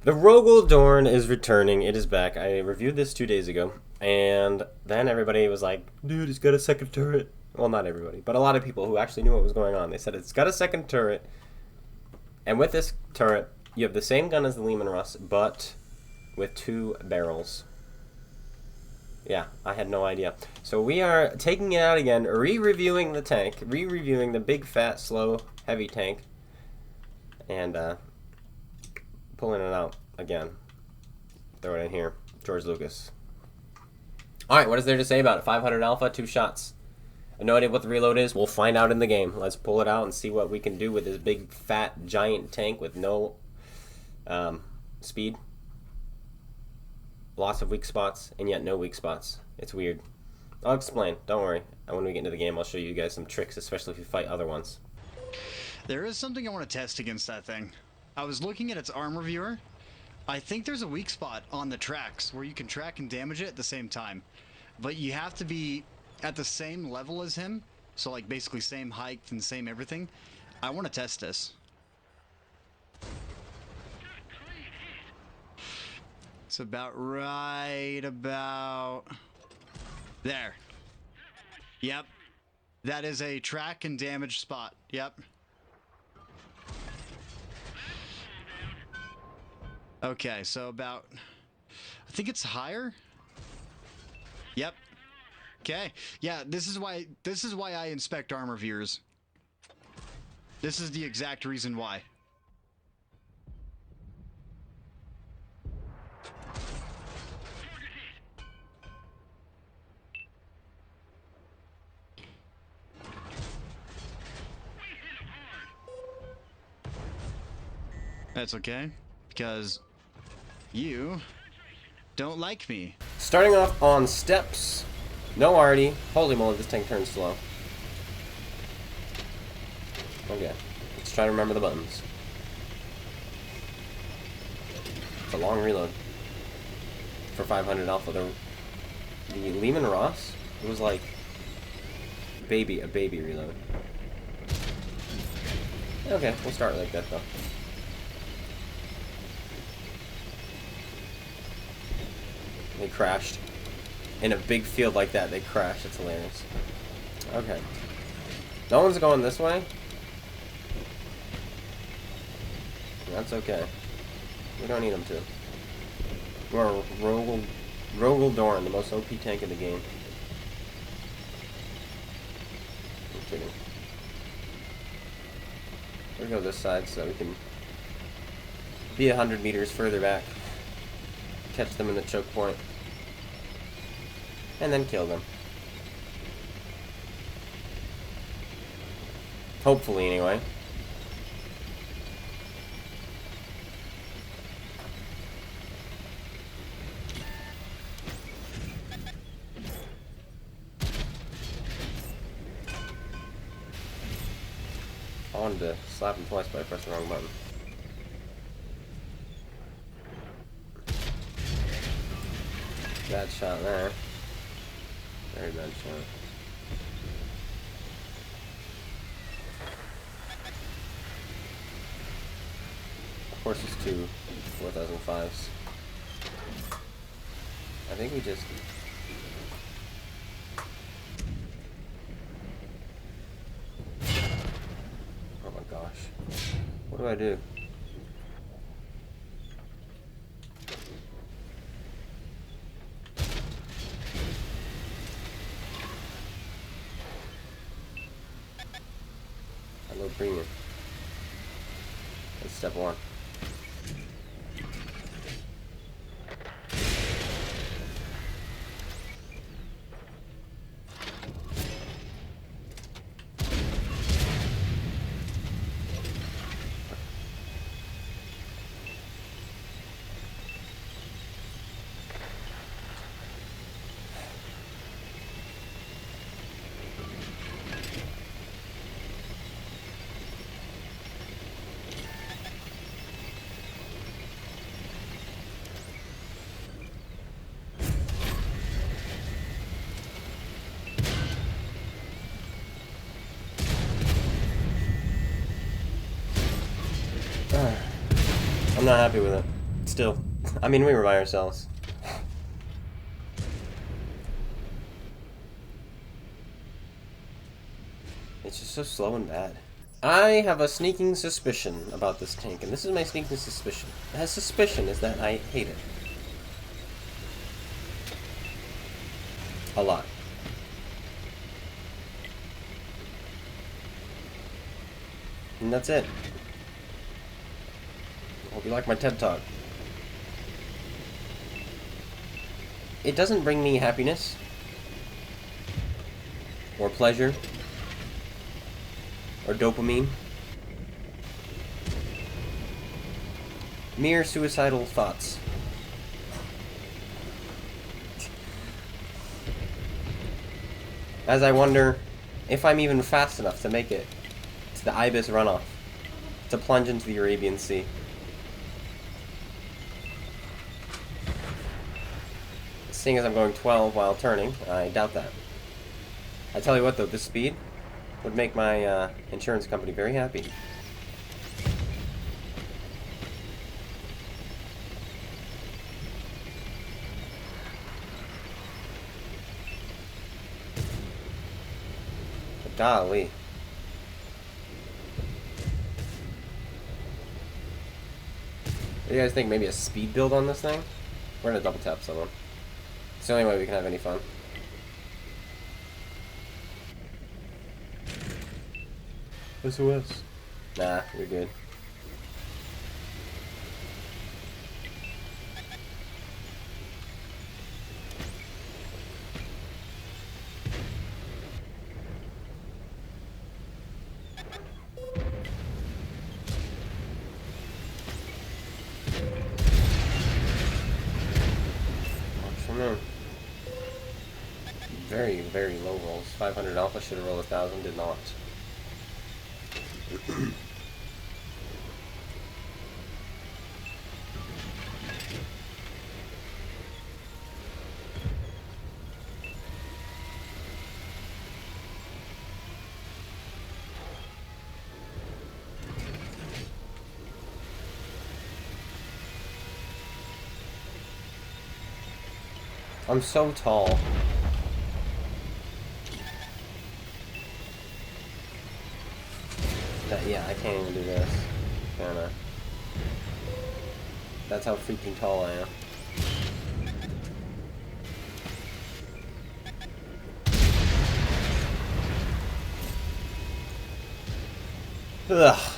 The Rogal Dorn is returning. It is back. I reviewed this 2 days ago, and then everybody was like, dude, it's got a second turret. Well, not everybody, but a lot of people who actually knew what was going on. They said it's got a second turret, and with this turret, you have the same gun as the Lehman Russ, but with 2 barrels. Yeah, I had no idea. So we are taking it out again, re-reviewing the tank, re-reviewing the big, fat, slow, heavy tank, and pulling it out again. Throw it in here. George Lucas. Alright, what is there to say about it? 500 alpha, 2 shots. I have no idea what the reload is. We'll find out in the game. Let's pull it out and see what we can do with this big, fat, giant tank with no speed. Lots of weak spots, and yet no weak spots. It's weird. I'll explain. Don't worry. And when we get into the game, I'll show you guys some tricks, especially if you fight other ones. There is something I want to test against that thing. I was looking at its armor viewer. I think there's a weak spot on the tracks where you can track and damage it at the same time. But you have to be at the same level as him. So like basically same height and same everything. I want to test this. It's about right about there. Yep. That is a track and damage spot. Yep. Okay, so about, I think it's higher. Yep. Okay. Yeah, this is why I inspect armor viewers. This is the exact reason why. That's okay, because you don't like me. Starting off on steps. No arty. Holy moly, this tank turns slow. Okay, let's try to remember the buttons. It's a long reload for 500 alpha. The Lehman Ross, it was like a baby reload. Okay, we'll start like that though. They crashed. In a big field like that, they crashed. It's hilarious. Okay. No one's going this way? That's okay. We don't need them to. We're Rogal Dorn, the most OP tank in the game. I'm kidding. We'll go this side so we can be 100 meters further back. Catch them in the choke point. And then kill them. Hopefully, anyway. I wanted to slap him twice, but I pressed the wrong button. Bad shot there. Very bad shot. Of course, it's 2 4005s. I think we just. Oh my gosh. What do I do? Low premium. That's step 1. I'm not happy with it. It's still. I mean, we remind ourselves. It's just so slow and bad. I have a sneaking suspicion about this tank, and this is my sneaking suspicion. My suspicion is that I hate it. A lot. And that's it. Hope you like my TED Talk. It doesn't bring me happiness or pleasure or dopamine. Mere suicidal thoughts. As I wonder if I'm even fast enough to make it to the Ibis runoff, to plunge into the Arabian Sea. Seeing as I'm going 12 while turning, I doubt that. I tell you what though, this speed would make my insurance company very happy. But golly. What do you guys think? Maybe a speed build on this thing? We're gonna double tap someone. It's the only way we can have any fun. SOS. Nah, you're good. Very, very low rolls. 500 alpha, should have rolled 1,000, did not. I'm so tall. Yeah, I can't even do this. Kinda. That's how freaking tall I am. Ugh.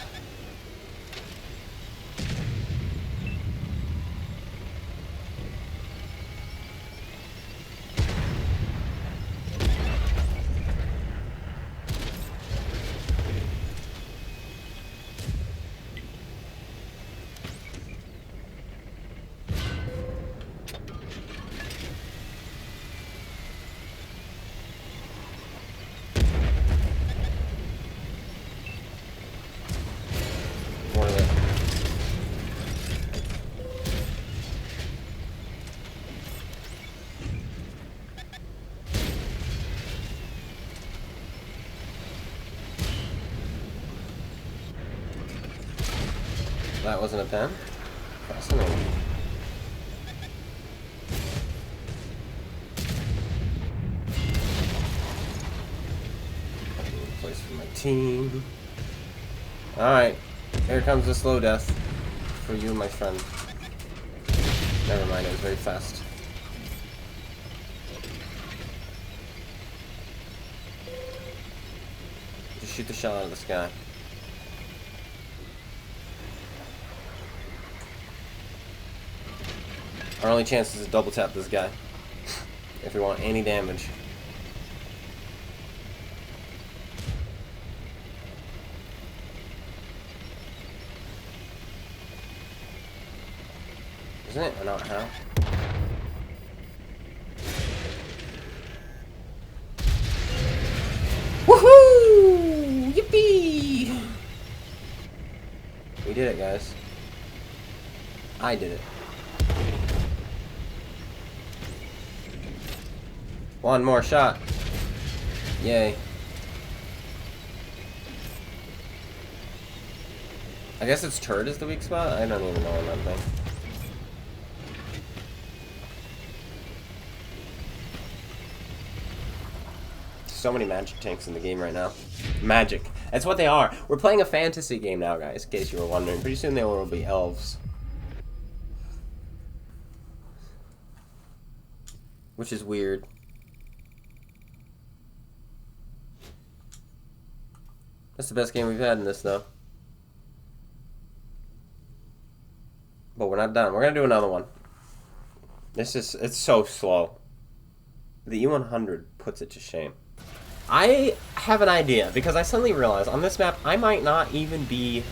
That wasn't a pen? Fascinating. Place for my team. Alright, here comes the slow death for you, my friend. Never mind, it was very fast. Just shoot the shell out of the sky. Our only chance is to double tap this guy if we want any damage. Isn't it? Or not how? Woohoo! Yippee! We did it, guys. I did it. One more shot. Yay. I guess its turret is the weak spot? I don't even know on that thing. so many magic tanks in the game right now. Magic. That's what they are. We're playing a fantasy game now, guys, in case you were wondering. Pretty soon they will be elves. Which is weird. That's the best game we've had in this, though. But we're not done. We're going to do another one. It's so slow. The E100 puts it to shame. I have an idea, because I suddenly realized on this map, I might not even be...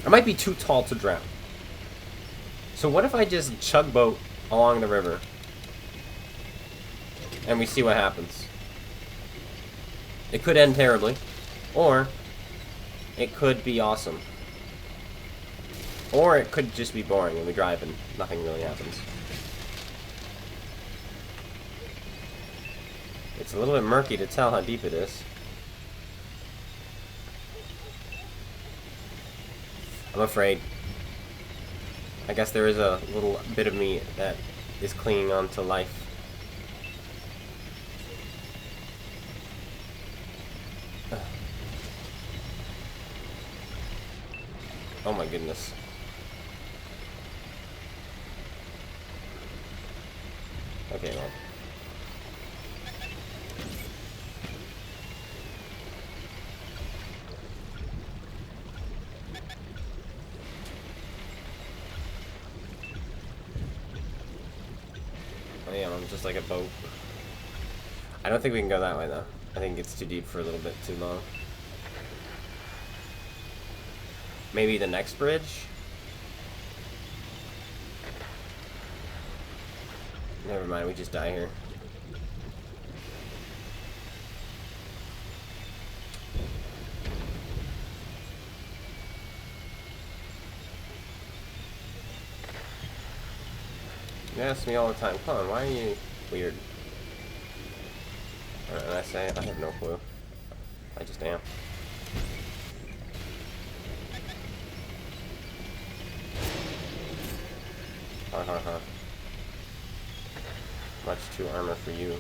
I might be too tall to drown. So what if I just chug boat along the river? And we see what happens. It could end terribly. Or it could be awesome. Or it could just be boring and we drive and nothing really happens. It's a little bit murky to tell how deep it is. I'm afraid. I guess there is a little bit of me that is clinging on to life. Oh my goodness. Okay, well. Oh yeah, I'm just like a boat. I don't think we can go that way though. I think it's too deep for a little bit too long. Maybe the next bridge? Never mind, we just die here. You ask me all the time, Clone, why are you weird? And I say, I have no clue. I just am. Ha ha ha. Much too armor for you.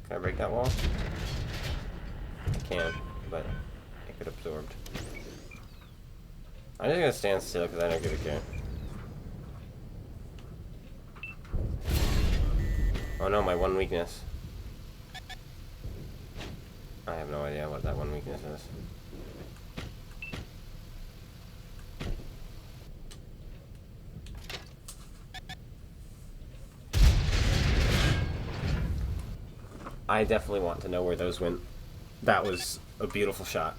Can I break that wall? I can, but it get absorbed. I'm just gonna stand still because I don't give a care. Oh no, my one weakness. I have no idea what that one weakness is. I definitely want to know where those went. That was a beautiful shot.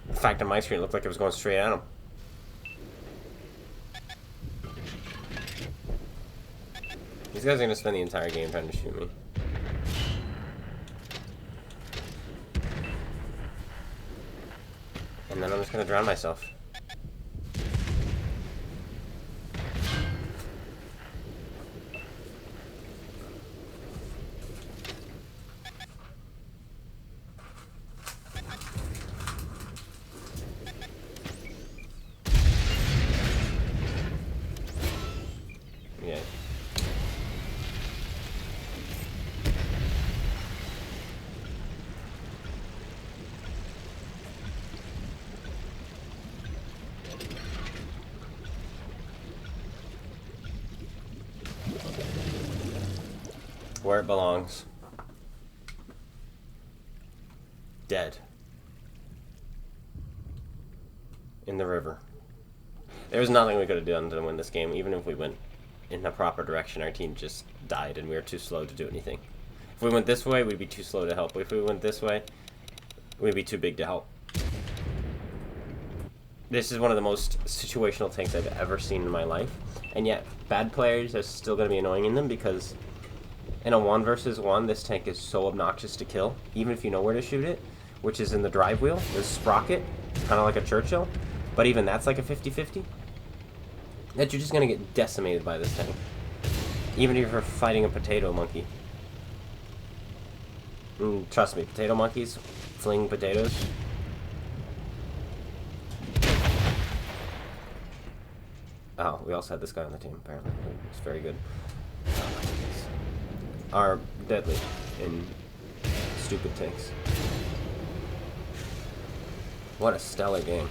In fact, on my screen, it looked like it was going straight at him. These guys are going to spend the entire game trying to shoot me. And then I'm just going to drown myself. Yeah. Where it belongs. Dead. In the river. There was nothing we could have done to win this game, even if we went in the proper direction. Our team just died and we were too slow to do anything. If we went this way, we'd be too slow to help. If we went this way, we'd be too big to help. This is one of the most situational tanks I've ever seen in my life. And yet, bad players are still going to be annoying in them because in a 1 versus 1, this tank is so obnoxious to kill, even if you know where to shoot it, which is in the drive wheel, the sprocket, kind of like a Churchill. But even that's like a 50-50. That you're just going to get decimated by this tank. Even if you're fighting a potato monkey. Trust me, potato monkeys fling potatoes. Oh, we also had this guy on the team, apparently. It's very good. Oh my are deadly in stupid tanks. What a stellar game.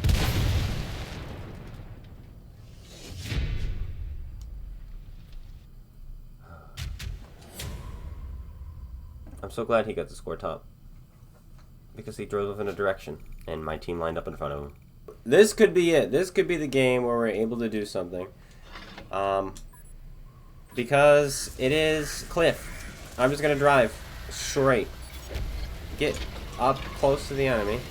I'm so glad he got the score top. Because he drove in a direction, and my team lined up in front of him. This could be it. This could be the game where we're able to do something. Because it is cliff. I'm just going to drive straight. Get up close to the enemy.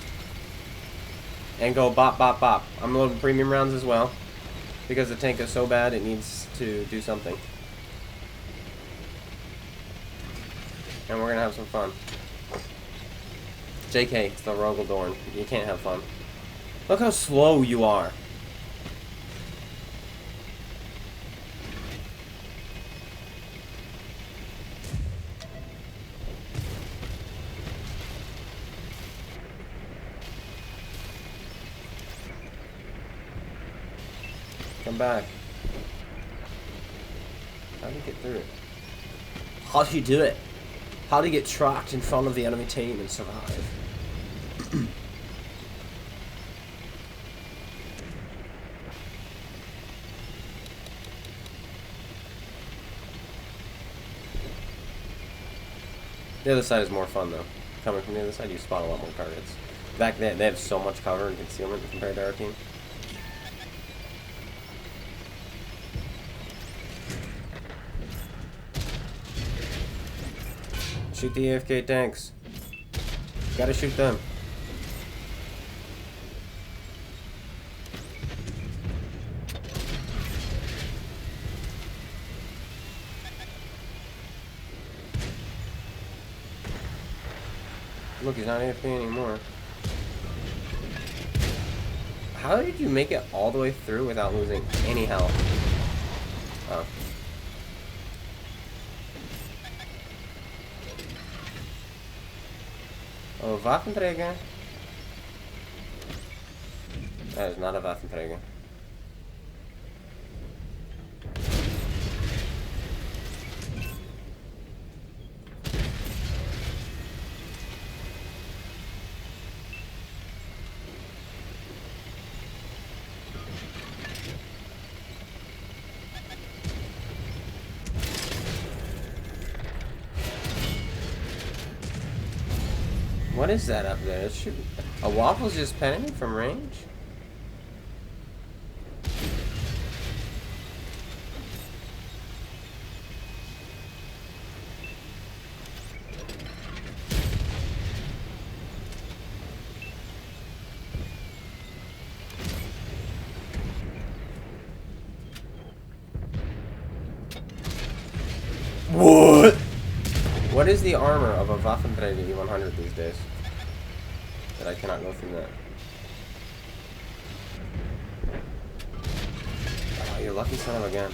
And go bop, bop, bop. I'm loading premium rounds as well. Because the tank is so bad, it needs to do something. And we're going to have some fun. JK, it's the Rogal Dorn. You can't have fun. Look how slow you are. Come back. How do you get through it? How do you do it? How do you get tracked in front of the enemy team and survive? The other side is more fun though. Coming from the other side, you spot a lot more targets. Back then, they have so much cover and concealment compared to our team. Shoot the AFK tanks. Gotta shoot them. Look, he's not AFK anymore. How did you make it all the way through without losing any health? Oh. Oh, Waffenträger? That is not a Waffenträger. What is that up there? It should be... A waffle's just penning me from range? What? What is the armor of a Waffenträger E100 these days? That I cannot go through that. Oh, you lucky son of a gun.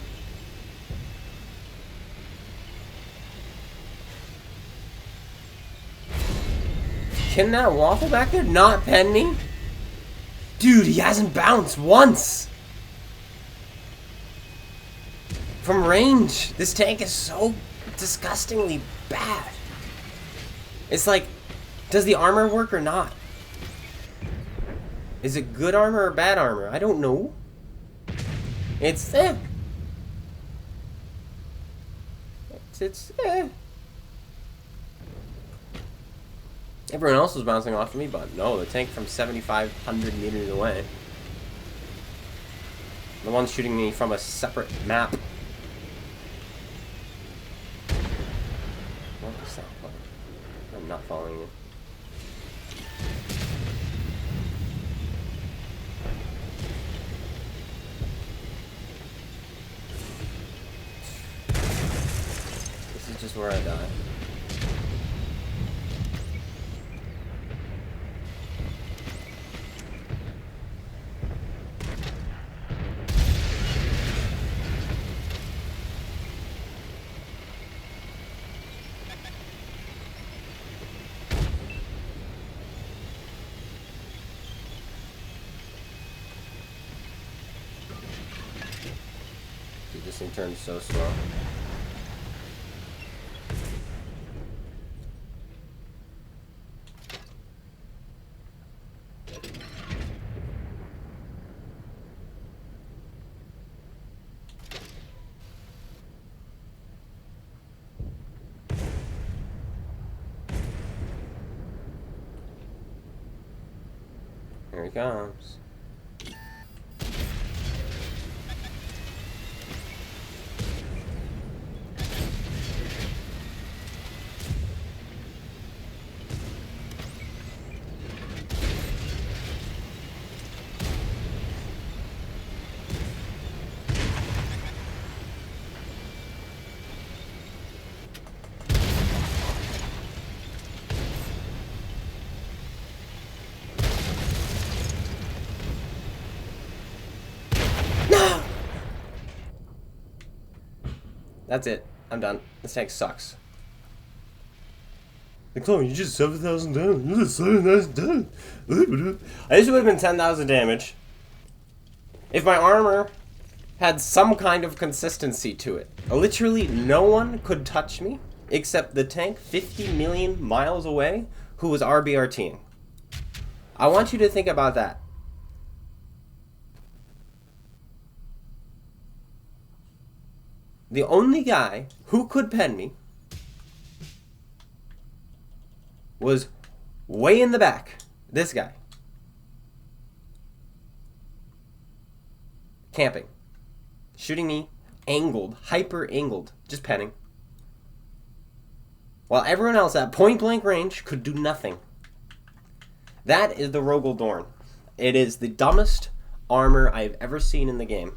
Can that waffle back there not pen me? Dude, he hasn't bounced once! From range, this tank is so disgustingly bad. It's like, does the armor work or not? Is it good armor or bad armor? I don't know. It's It's Everyone else was bouncing off of me, but no, the tank from 7,500 meters away. The one's shooting me from a separate map. What is that? I'm not following you. This is just where I die. Dude, this thing turns so slow. he comes. That's it. I'm done. This tank sucks. The clone, you just 7,000 damage. You just 7,000 damage. This would have been 10,000 damage if my armor had some kind of consistency to it. Literally, no one could touch me except the tank 50 million miles away who was RBRTing. I want you to think about that. The only guy who could pen me was way in the back. This guy. Camping. Shooting me angled, hyper angled, just penning. While everyone else at point blank range could do nothing. That is the Rogal Dorn. It is the dumbest armor I've ever seen in the game.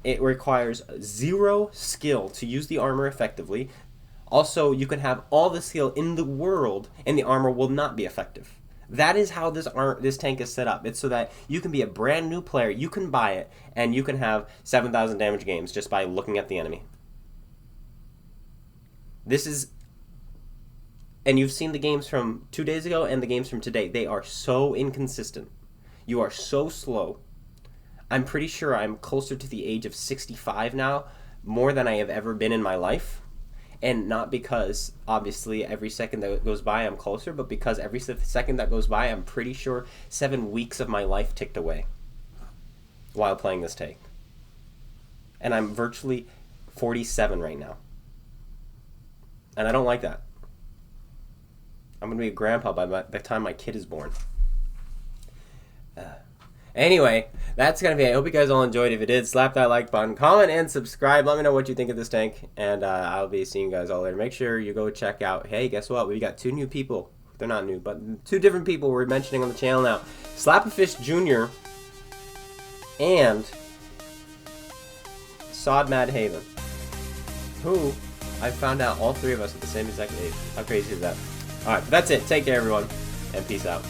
It requires 0 skill to use the armor effectively. Also, you can have all the skill in the world and the armor will not be effective. That is how this tank is set up. It's so that you can be a brand new player, you can buy it, and you can have 7,000 damage games just by looking at the enemy. This is... And you've seen the games from 2 days ago and the games from today. They are so inconsistent. You are so slow. I'm pretty sure I'm closer to the age of 65 now, more than I have ever been in my life. And not because, obviously, every second that goes by I'm closer, but because every second that goes by, I'm pretty sure 7 weeks of my life ticked away while playing this tank. And I'm virtually 47 right now. And I don't like that. I'm going to be a grandpa by the time my kid is born. Anyway, that's going to be it. I hope you guys all enjoyed. If you did, slap that like button, comment, and subscribe. Let me know what you think of this tank, and I'll be seeing you guys all later. Make sure you go check out, hey, guess what? We got 2 new people. They're not new, but 2 different people we're mentioning on the channel now. Slapafish Jr. and Sod Mad Haven, who I found out all 3 of us at the same exact age. How crazy is that? Alright, that's it. Take care, everyone, and peace out.